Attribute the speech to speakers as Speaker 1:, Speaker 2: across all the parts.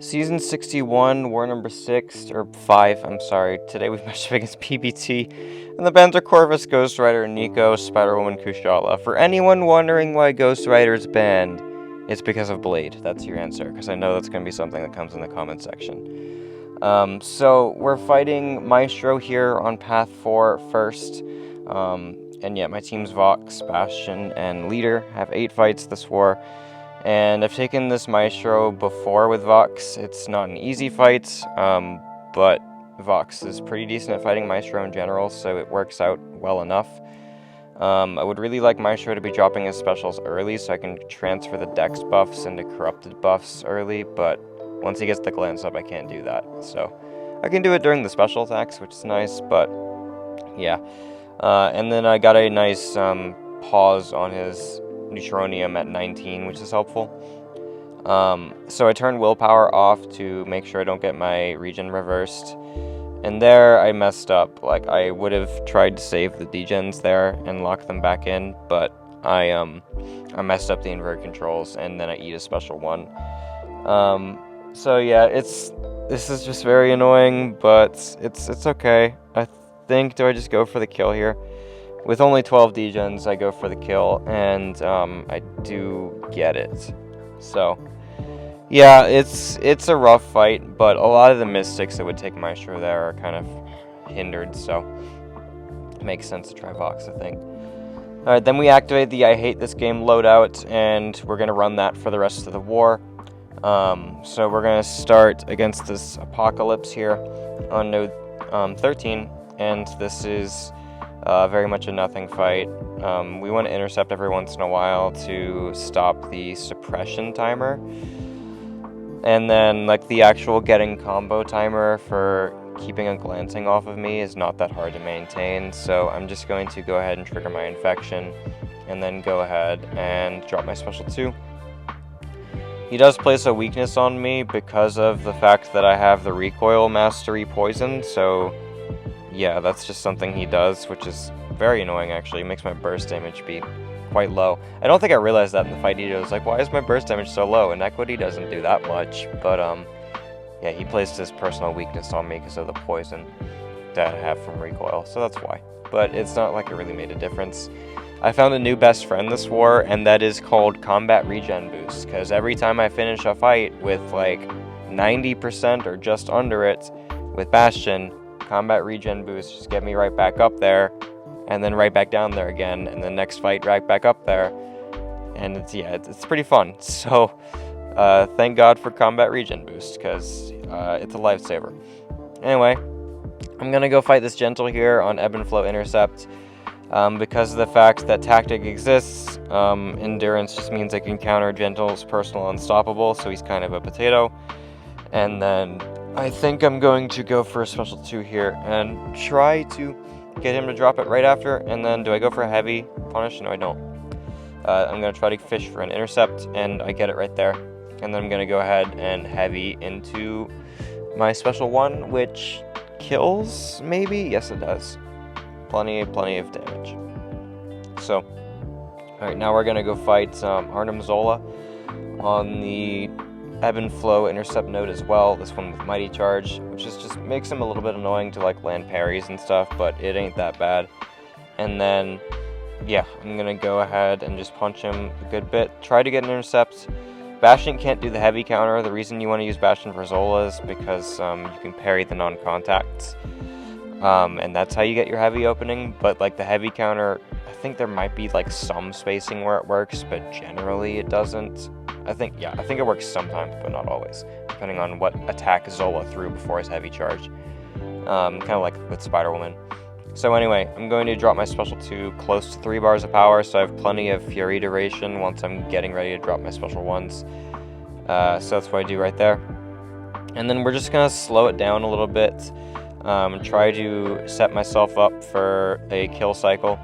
Speaker 1: Season 61, war number 6, or 5, I'm sorry. Today we've matched up against PBT, and the bands are Corvus, Ghost Rider, Nico, Spider-Woman, Kushala. For anyone wondering why Ghost Rider's banned, it's because of Blade. That's your answer, because I know that's going to be something that comes in the comment section. So we're fighting Maestro here on Path 4 first. And yeah, my team's Vox, Bastion, and Leader have 8 fights this war. And I've taken this Maestro before with Vox. It's not an easy fight, but Vox is pretty decent at fighting Maestro in general, so it works out well enough. I would really like Maestro to be dropping his specials early so I can transfer the Dex buffs into corrupted buffs early, but once he gets the glance up, I can't do that. So I can do it during the special attacks, which is nice, but yeah. And then I got a nice pause on his Neutronium at 19, which is helpful. So I turned willpower off to make sure I don't get my regen reversed. And there I messed up. Like, I would have tried to save the degens there and lock them back in, but I messed up the invert controls, and then I eat a special one. So yeah, this is just very annoying, but it's okay. I think, do I just go for the kill here? With only 12 degens, I go for the kill, and I do get it. So yeah, it's a rough fight, but a lot of the mystics that would take Maestro there are kind of hindered, so it makes sense to try Vox, I think. Alright, then we activate the I hate this game loadout, and we're going to run that for the rest of the war. So we're going to start against this Apocalypse here on node 13, and this is very much a nothing fight. We want to intercept every once in a while to stop the suppression timer. And then, like, the actual getting combo timer for keeping a glancing off of me is not that hard to maintain, so I'm just going to go ahead and trigger my infection, and then go ahead and drop my special 2. He does place a weakness on me because of the fact that I have the recoil mastery poison, so yeah, that's just something he does, which is very annoying actually. It makes my burst damage be quite low. I don't think I realized that in the fight either. I was like, why is my burst damage so low? And Equity doesn't do that much, but yeah, he placed his personal weakness on me because of the poison that I have from recoil, so that's why. But it's not like it really made a difference. I found a new best friend this war, and that is called Combat Regen Boost, because every time I finish a fight with like 90% or just under it with Bastion, Combat Regen Boost just get me right back up there, and then right back down there again, and the next fight right back up there, and it's pretty fun. So thank God for Combat Regen Boost, because it's a lifesaver. Anyway, I'm gonna go fight this Gentle here on Ebb and Flow Intercept. Because of the fact that Tactic exists, Endurance just means I can counter Gentle's personal unstoppable, so he's kind of a potato. And then I think I'm going to go for a special 2 here and try to get him to drop it right after. And then do I go for a heavy punish? No, I don't. I'm going to try to fish for an intercept, and I get it right there. And then I'm going to go ahead and heavy into my special 1, which kills, maybe? Yes, it does. Plenty of damage. So, alright, now we're going to go fight Arnim Zola on the Ebb and Flow Intercept node as well. This one with Mighty Charge, which just makes him a little bit annoying to like land parries and stuff, but it ain't that bad. And then, yeah, I'm going to go ahead and just punch him a good bit. Try to get an intercept. Bastion can't do the heavy counter. The reason you want to use Bastion for Zola is because you can parry the non-contacts. And that's how you get your heavy opening, but like the heavy counter, I think there might be like some spacing where it works, but generally it doesn't. I think it works sometimes, but not always, depending on what attack Zola threw before his heavy charge. Kind of like with Spider-Woman. So anyway, I'm going to drop my special 2 close to 3 bars of power, so I have plenty of Fury duration once I'm getting ready to drop my special 1s. So that's what I do right there. And then we're just going to slow it down a little bit. Try to set myself up for a kill cycle.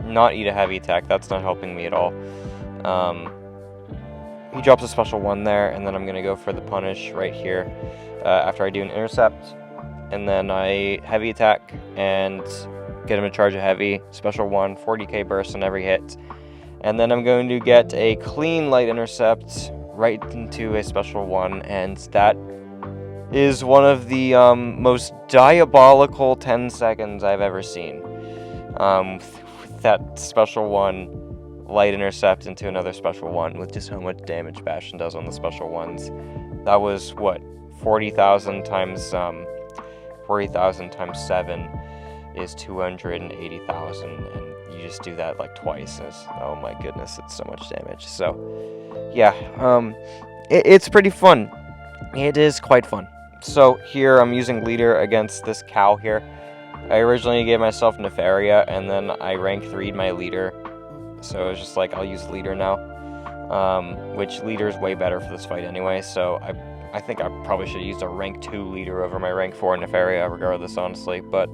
Speaker 1: Not eat a heavy attack, that's not helping me at all. He drops a special 1 there, and then I'm going to go for the punish right here after I do an intercept. And then I heavy attack and get him to charge a heavy. Special 1, 40k burst on every hit. And then I'm going to get a clean light intercept right into a special 1, and that is one of the most diabolical 10 seconds I've ever seen. That special 1 light intercept into another special 1 with just how much damage Bastion does on the special 1s. That was, what, 40,000 times 40,000 times 7 is 280,000, and you just do that like twice. Oh my goodness, it's so much damage. So, yeah, it's pretty fun. It is quite fun. So here I'm using leader against this cow here. I originally gave myself Nefaria, and then I rank 3'd my leader. So it was just like, I'll use leader now. Which leader is way better for this fight anyway, so I think I probably should have used a rank 2 leader over my rank 4 Nefaria, regardless, honestly. But,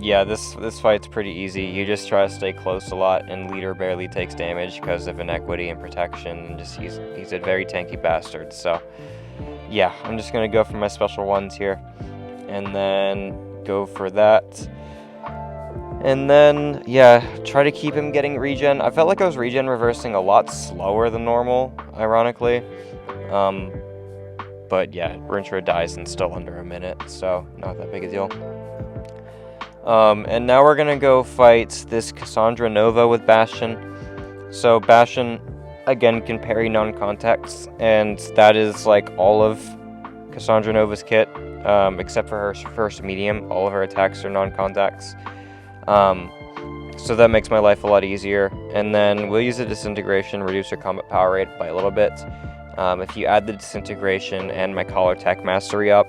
Speaker 1: yeah, this fight's pretty easy. You just try to stay close a lot, and leader barely takes damage because of inequity and protection, and just he's a very tanky bastard, so... Yeah, I'm just going to go for my special 1s here, and then go for that, and then, yeah, try to keep him getting regen. I felt like I was regen reversing a lot slower than normal, ironically, but yeah, Rintrah dies in still under a minute, so not that big a deal. And now we're going to go fight this Cassandra Nova with Bastion. So Bastion... again, can parry non-contacts, and that is like all of Cassandra Nova's kit, except for her first medium. All of her attacks are non-contacts, so that makes my life a lot easier. And then we'll use the disintegration, reduce her combat power rate by a little bit. If you add the disintegration and my collar tech mastery up,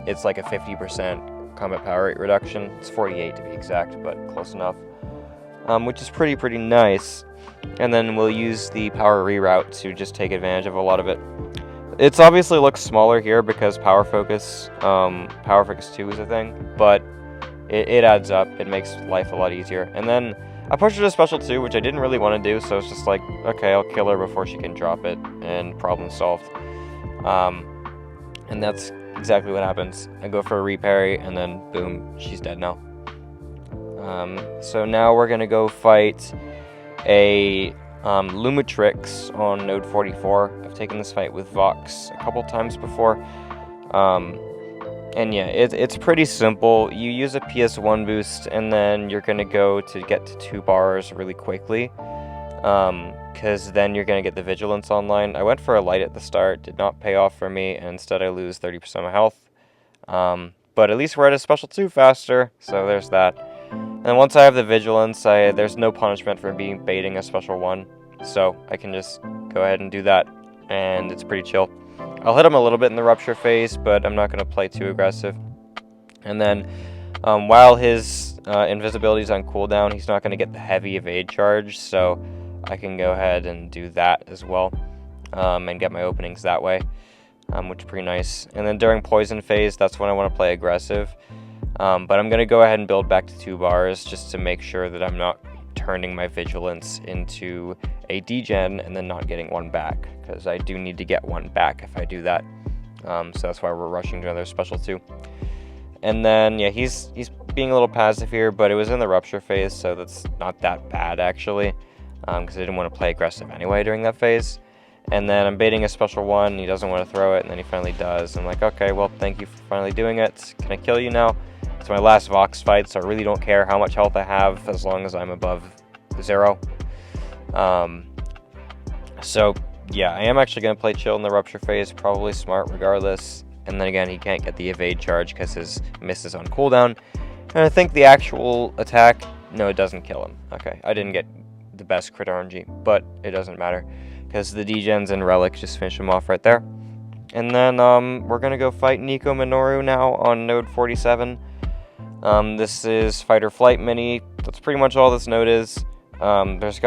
Speaker 1: it's like a 50% combat power rate reduction. It's 48 to be exact, but close enough, which is pretty nice. And then we'll use the power reroute to just take advantage of a lot of it. It's obviously looks smaller here because Power Focus 2 is a thing, but it adds up. It makes life a lot easier. And then I pushed her to special 2, which I didn't really want to do, so it's just like, okay, I'll kill her before she can drop it, and problem solved. And that's exactly what happens. I go for a reparry, and then boom, she's dead now. So now we're gonna go fight a Lumatrix on node 44. I've taken this fight with Vox a couple times before. And yeah, it's pretty simple. You use a PS1 boost, and then you're going to go to get to 2 bars really quickly. Because then you're going to get the Vigilance online. I went for a light at the start, did not pay off for me, and instead I lose 30% of my health. But at least we're at a special 2 faster, so there's that. And once I have the Vigilance, there's no punishment for baiting a special 1, so I can just go ahead and do that, and it's pretty chill. I'll hit him a little bit in the Rupture phase, but I'm not going to play too aggressive. And then, while his invisibility is on cooldown, he's not going to get the heavy evade charge, so I can go ahead and do that as well, and get my openings that way, which is pretty nice. And then during Poison phase, that's when I want to play aggressive. But I'm going to go ahead and build back to 2 bars just to make sure that I'm not turning my Vigilance into a degen and then not getting 1 back, because I do need to get 1 back if I do that. So that's why we're rushing to another special 2. And then, yeah, he's being a little passive here, but it was in the Rupture phase, so that's not that bad, actually, because I didn't want to play aggressive anyway during that phase. And then I'm baiting a special 1, he doesn't want to throw it, and then he finally does. I'm like, okay, well, thank you for finally doing it. Can I kill you now? It's my last Vox fight, so I really don't care how much health I have as long as I'm above 0. So, yeah, I am actually going to play chill in the Rupture phase, probably smart regardless. And then again, he can't get the evade charge because his miss is on cooldown. And I think the actual attack, no, it doesn't kill him. Okay, I didn't get the best crit RNG, but it doesn't matter because the degens and relics just finish him off right there. And then we're going to go fight Nico Minoru now on node 47. This is Fight or Flight mini. That's pretty much all this node is. There's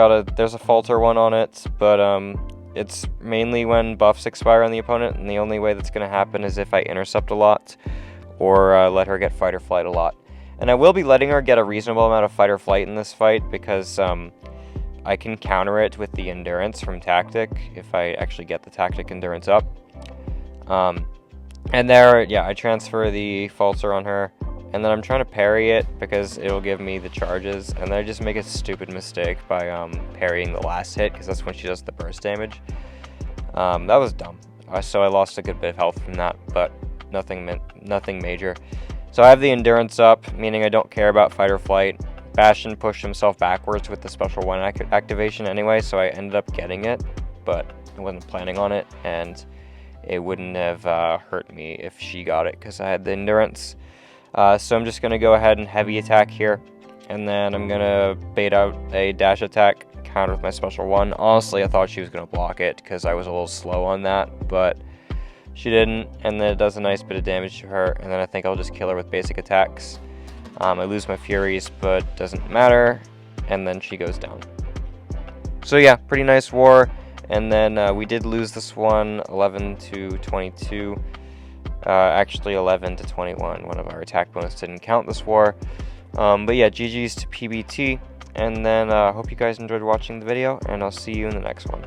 Speaker 1: a falter one on it, but it's mainly when buffs expire on the opponent, and the only way that's going to happen is if I intercept a lot or let her get Fight or Flight a lot. And I will be letting her get a reasonable amount of Fight or Flight in this fight because I can counter it with the Endurance from Tactic if I actually get the Tactic Endurance up. And there, yeah, I transfer the falter on her. And then I'm trying to parry it because it'll give me the charges. And then I just make a stupid mistake by parrying the last hit because that's when she does the burst damage. That was dumb. So I lost a good bit of health from that, but nothing major. So I have the endurance up, meaning I don't care about fight or flight. Bastion pushed himself backwards with the special 1 activation anyway, so I ended up getting it, but I wasn't planning on it, and it wouldn't have hurt me if she got it because I had the endurance. So I'm just going to go ahead and heavy attack here, and then I'm going to bait out a dash attack, counter with my special 1. Honestly, I thought she was going to block it because I was a little slow on that, but she didn't, and then it does a nice bit of damage to her, and then I think I'll just kill her with basic attacks. I lose my Furies, but doesn't matter, and then she goes down. So yeah, pretty nice war, and then we did lose this one 11 to 22. Actually 11 to 21. One of our attack bonus didn't count this war. But yeah, GG's to PBT, and then hope you guys enjoyed watching the video, and I'll see you in the next one.